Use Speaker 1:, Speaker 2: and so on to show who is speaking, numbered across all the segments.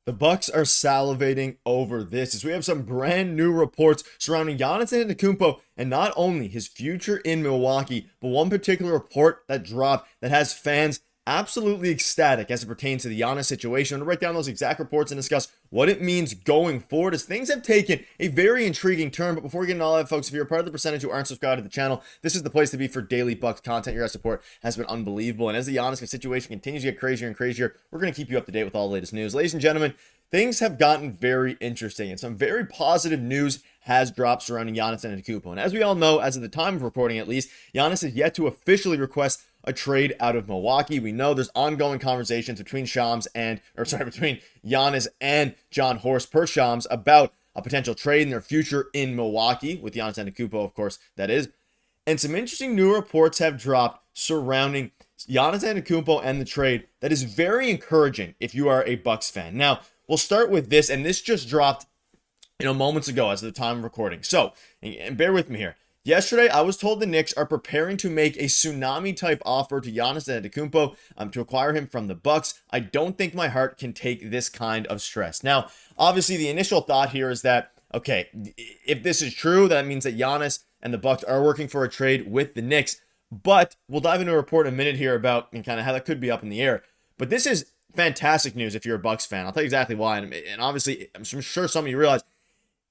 Speaker 1: The Bucks are salivating over this as we have some brand new reports surrounding Giannis Antetokounmpo and not only his future in Milwaukee, but one particular report that dropped that has fans absolutely ecstatic as it pertains to the Giannis situation. I'm going to break down those exact reports and discuss what it means going forward as things have taken a very intriguing turn. But before we get into all that, folks, if you're a part of the percentage who aren't subscribed to the channel, this is the place to be for daily Bucks content. Your guys' support has been unbelievable. And as the Giannis situation continues to get crazier and crazier, we're going to keep you up to date with all the latest news. Ladies and gentlemen, things have gotten very interesting and some very positive news has dropped surrounding Giannis Antetokounmpo. And as we all know, as of the time of recording at least, Giannis is yet to officially request a trade out of Milwaukee. We know there's ongoing conversations between between Giannis and John Horst per Shams about a potential trade in their future in Milwaukee with Giannis Antetokounmpo, of course, that is. And some interesting new reports have dropped surrounding Giannis Antetokounmpo and the trade that is very encouraging if you are a Bucks fan. Now, we'll start with this, and this just dropped, moments ago as of the time of recording. So, and bear with me here. Yesterday, I was told the Knicks are preparing to make a tsunami-type offer to Giannis Antetokounmpo to acquire him from the Bucks. I don't think my heart can take this kind of stress. Now, obviously, the initial thought here is that, okay, if this is true, that means that Giannis and the Bucks are working for a trade with the Knicks. But we'll dive into a report in a minute here about kind of how that could be up in the air. But this is fantastic news if you're a Bucks fan. I'll tell you exactly why. And obviously, I'm sure some of you realize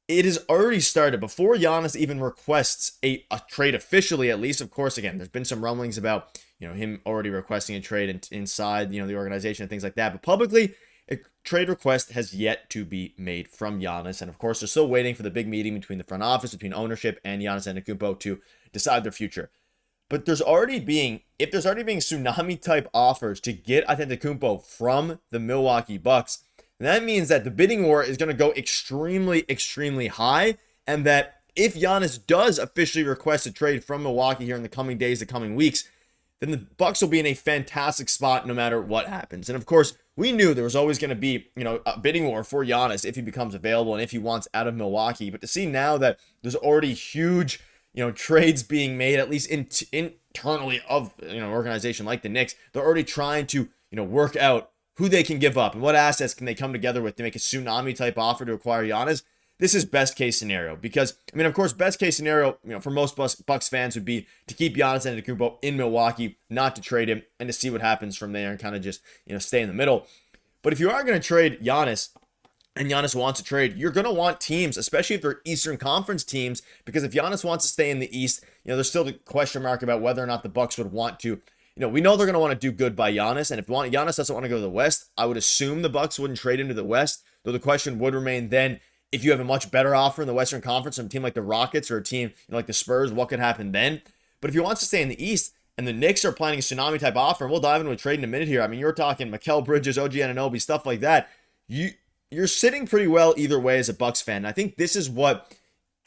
Speaker 1: it has already started before Giannis even requests a trade officially, at least. Of course, again, there's been some rumblings about, him already requesting a trade inside, the organization and things like that. But publicly, a trade request has yet to be made from Giannis. And of course, they're still waiting for the big meeting between the front office, between ownership and Giannis Antetokounmpo to decide their future. But if there's already being tsunami type offers to get Antetokounmpo from the Milwaukee Bucks, that means that the bidding war is going to go extremely, extremely high. And that if Giannis does officially request a trade from Milwaukee here in the coming days, the coming weeks, then the Bucks will be in a fantastic spot no matter what happens. And of course, we knew there was always going to be, a bidding war for Giannis if he becomes available and if he wants out of Milwaukee. But to see now that there's already huge, trades being made, at least internally of, an organization like the Knicks, they're already trying to, work out who they can give up and what assets can they come together with to make a tsunami type offer to acquire Giannis. This is best case scenario because, of course, best case scenario, for most Bucks fans would be to keep Giannis Antetokounmpo in Milwaukee, not to trade him, and to see what happens from there and kind of just, stay in the middle. But if you are going to trade Giannis and Giannis wants to trade, you're going to want teams, especially if they're Eastern Conference teams, because if Giannis wants to stay in the East, there's still the question mark about whether or not the Bucks would want to. We know they're going to want to do good by Giannis, and if Giannis doesn't want to go to the West, I would assume the Bucks wouldn't trade him to the West, though the question would remain then, if you have a much better offer in the Western Conference from a team like the Rockets or a team like the Spurs, what could happen then? But if he wants to stay in the East, and the Knicks are planning a tsunami-type offer, and we'll dive into a trade in a minute here. You're talking Mikal Bridges, OG Anunoby, stuff like that. You're sitting pretty well either way as a Bucks fan. And I think this is what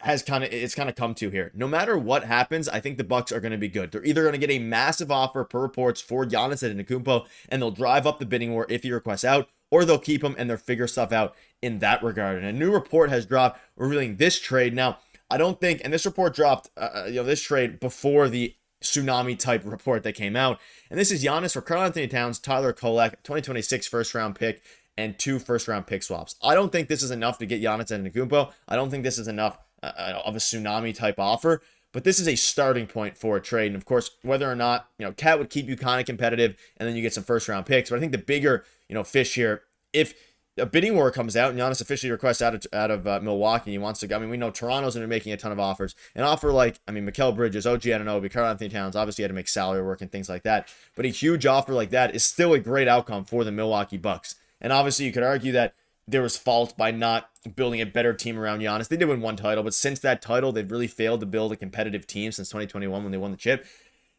Speaker 1: it's kind of come to here. No matter what happens, I think the Bucks are going to be good. They're either going to get a massive offer per reports for Giannis Antetokounmpo, and they'll drive up the bidding war if he requests out, or they'll keep him and they'll figure stuff out in that regard. And a new report has dropped revealing this trade. Now, I don't think, and this report dropped, this trade before the tsunami type report that came out. And this is Giannis for Karl-Anthony Towns, Tyler Kolek, 2026 first round pick, and 2 first round pick swaps. I don't think this is enough to get Giannis Antetokounmpo. I don't think this is enough of a tsunami type offer, but this is a starting point for a trade. And of course, whether or not, Cat would keep you kind of competitive and then you get some first round picks. But I think the bigger, fish here, if a bidding war comes out and Giannis officially requests out of Milwaukee and he wants to go, we know Toronto's going to be making a ton of offers. An offer like, Mikal Bridges, OG Anunoby, Karl-Anthony Towns, obviously had to make salary work and things like that. But a huge offer like that is still a great outcome for the Milwaukee Bucks. And obviously you could argue that there was fault by not building a better team around Giannis. They did win one title, but since that title, they've really failed to build a competitive team since 2021 when they won the chip.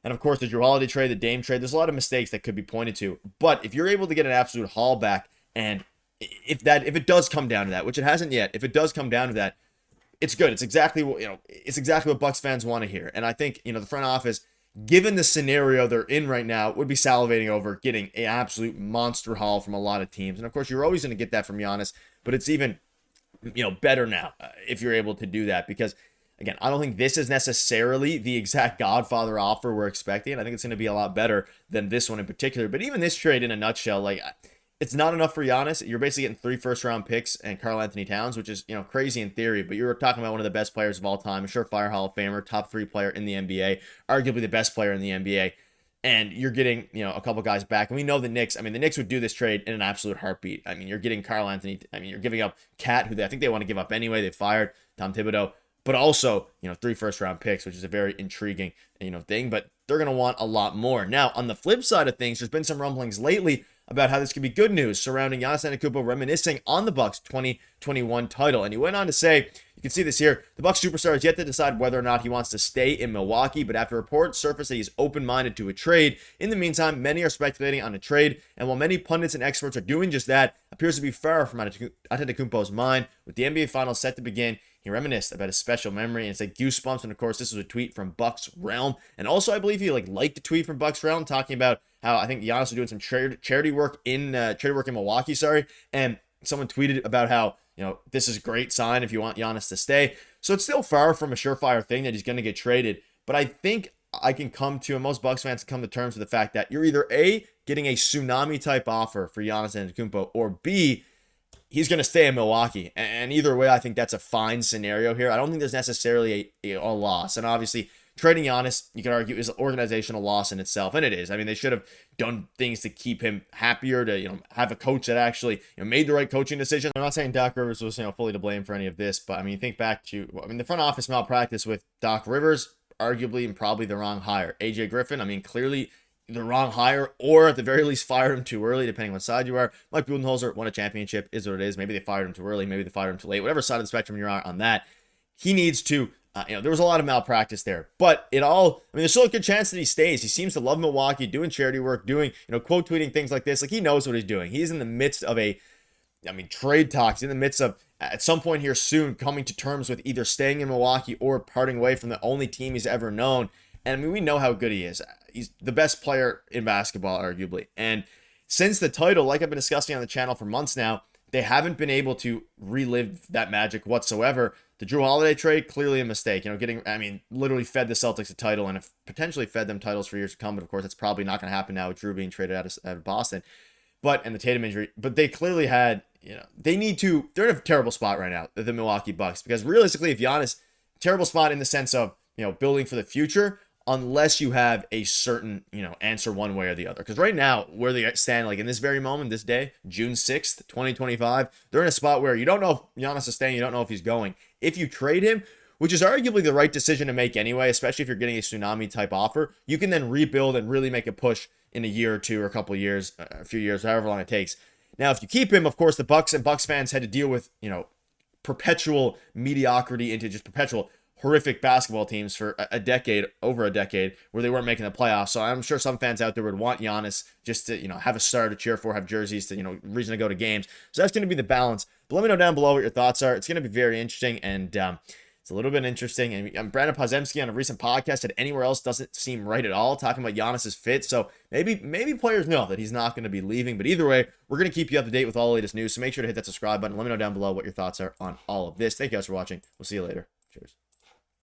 Speaker 1: And of course, the Jrue Holiday trade, the Dame trade, there's a lot of mistakes that could be pointed to. But if you're able to get an absolute haul back, and if it does come down to that, which it hasn't yet, if it does come down to that, it's good. It's exactly what Bucks fans want to hear. And I think, the front office, given the scenario they're in right now, would be salivating over getting an absolute monster haul from a lot of teams. And of course, you're always going to get that from Giannis, but it's even, better now if you're able to do that. Because, again, I don't think this is necessarily the exact Godfather offer we're expecting. I think it's going to be a lot better than this one in particular. But even this trade in a nutshell, it's not enough for Giannis. You're basically getting 3 first-round picks and Karl-Anthony Towns, which is, crazy in theory, but you're talking about one of the best players of all time, a surefire Hall of Famer, top 3 player in the NBA, arguably the best player in the NBA, and you're getting, a couple guys back. And we know the Knicks, the Knicks would do this trade in an absolute heartbeat. You're getting Karl-Anthony, you're giving up Cat, who I think they want to give up anyway. They fired Tom Thibodeau, but also, 3 first-round picks, which is a very intriguing, thing, but they're going to want a lot more. Now, on the flip side of things, there's been some rumblings lately about how this could be good news surrounding Giannis Antetokounmpo reminiscing on the Bucks 2021 title. And he went on to say, you can see this here, the Bucks superstar has yet to decide whether or not he wants to stay in Milwaukee, but after reports surfaced that he's open-minded to a trade. In the meantime, many are speculating on a trade, and while many pundits and experts are doing just that, appears to be far from Antetokounmpo's mind. With the NBA Finals set to begin, he reminisced about a special memory and said goosebumps. And of course, this was a tweet from Bucks Realm. And also, I believe he liked a tweet from Bucks Realm talking about how I think Giannis was doing some charity work in Milwaukee. And someone tweeted about how this is a great sign if you want Giannis to stay. So it's still far from a surefire thing that he's going to get traded. But I think I can come to, and most Bucks fans can come to terms with the fact that you're either A, getting a tsunami type offer for Giannis Antetokounmpo, or B, he's going to stay in Milwaukee. And either way, I think that's a fine scenario here. I don't think there's necessarily a loss. And obviously, trading Giannis, you could argue, is an organizational loss in itself. And it is. They should have done things to keep him happier, to, have a coach that actually, made the right coaching decision. I'm not saying Doc Rivers was, fully to blame for any of this, but, you think back to, the front office malpractice with Doc Rivers, arguably and probably the wrong hire. AJ Griffin, clearly the wrong hire, or at the very least fired him too early, depending on what side you are. Mike Budenholzer won a championship, is what it is. Maybe they fired him too early, maybe they fired him too late. Whatever side of the spectrum you're on that, he needs to, there was a lot of malpractice there. But there's still a good chance that he stays. He seems to love Milwaukee, doing charity work, doing, quote tweeting things like this. He knows what he's doing. He's in the midst of trade talks, in the midst of, at some point here soon, coming to terms with either staying in Milwaukee or parting away from the only team he's ever known. And we know how good he is. He's the best player in basketball, arguably. And since the title, like I've been discussing on the channel for months now, they haven't been able to relive that magic whatsoever. The Drew Holiday trade, clearly a mistake. Literally fed the Celtics a title and have potentially fed them titles for years to come. But of course, that's probably not going to happen now with Drew being traded out of Boston. And the Tatum injury. But they clearly had, they're in a terrible spot right now, the Milwaukee Bucks. Because realistically, if Giannis, terrible spot in the sense of, building for the future, unless you have a certain, answer one way or the other. Because right now, where they stand, in this very moment, this day, June 6th, 2025, they're in a spot where you don't know if Giannis is staying, you don't know if he's going. If you trade him, which is arguably the right decision to make anyway, especially if you're getting a tsunami type offer, you can then rebuild and really make a push in a year or two or a couple of years, a few years, however long it takes. Now, if you keep him, of course, the Bucks and Bucks fans had to deal with, perpetual mediocrity into just perpetual horrific basketball teams for over a decade, where they weren't making the playoffs. So I'm sure some fans out there would want Giannis just to, have a star to cheer for, have jerseys to, reason to go to games. So that's going to be the balance. But let me know down below what your thoughts are. It's going to be very interesting, and it's a little bit interesting. And Brandon Pozemski on a recent podcast said anywhere else doesn't seem right at all, talking about Giannis's fit. So maybe players know that he's not going to be leaving. But either way, we're going to keep you up to date with all the latest news. So make sure to hit that subscribe button. Let me know down below what your thoughts are on all of this. Thank you guys for watching. We'll see you later. Cheers.